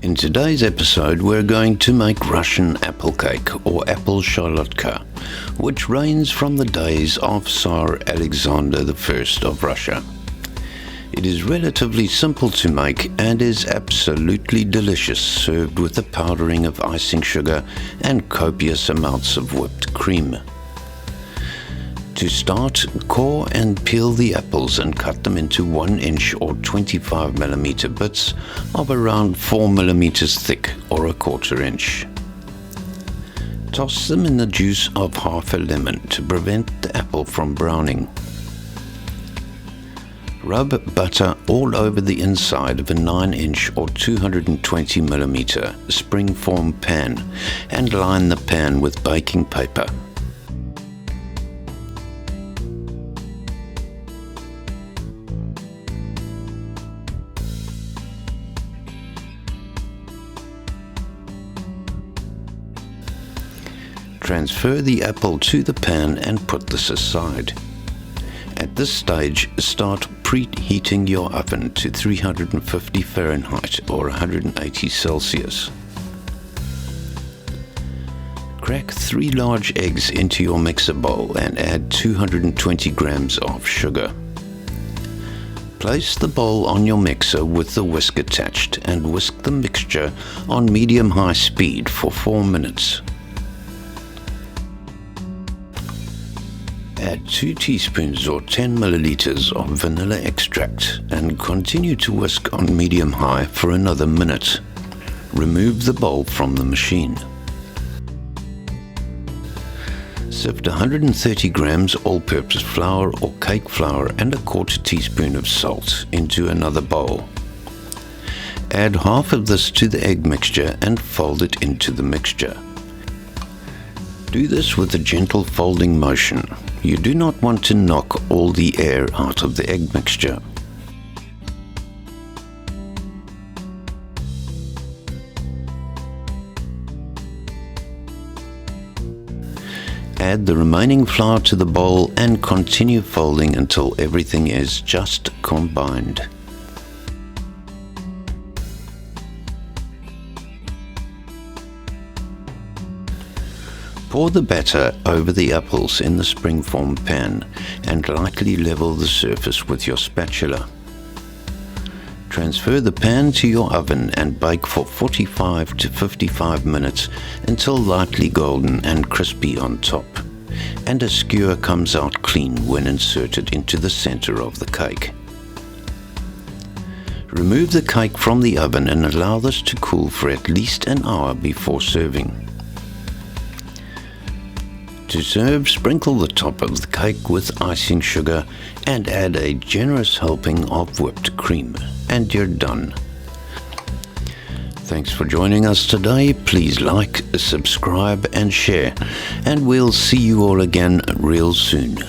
In today's episode, we're going to make Russian apple cake, or Apple Sharlotka, which reigns from the days of Tsar Alexander I of Russia. It is relatively simple to make and is absolutely delicious, served with a powdering of icing sugar and copious amounts of whipped cream. To start, core and peel the apples and cut them into 1 inch or 25mm bits of around 4mm thick or 1/4 inch. Toss them in the juice of half a lemon to prevent the apple from browning. Rub butter all over the inside of a 9 inch or 220mm springform pan and line the pan with baking paper. Transfer the apple to the pan and put this aside. At this stage, start preheating your oven to 350 Fahrenheit or 180 Celsius. Crack 3 large eggs into your mixer bowl and add 220 grams of sugar. Place the bowl on your mixer with the whisk attached and whisk the mixture on medium-high speed for 4 minutes. Add 2 teaspoons or 10 milliliters of vanilla extract and continue to whisk on medium-high for another minute. Remove the bowl from the machine. Sift 130 grams all-purpose flour or cake flour and 1/4 teaspoon of salt into another bowl. Add half of this to the egg mixture and fold it into the mixture. Do this with a gentle folding motion. You do not want to knock all the air out of the egg mixture. Add the remaining flour to the bowl and continue folding until everything is just combined. Pour the batter over the apples in the springform pan and lightly level the surface with your spatula. Transfer the pan to your oven and bake for 45 to 55 minutes until lightly golden and crispy on top, and a skewer comes out clean when inserted into the center of the cake. Remove the cake from the oven and allow this to cool for at least an hour before serving. To serve, sprinkle the top of the cake with icing sugar and add a generous helping of whipped cream, and you're done. Thanks for joining us today. Please like, subscribe and share, and we'll see you all again real soon.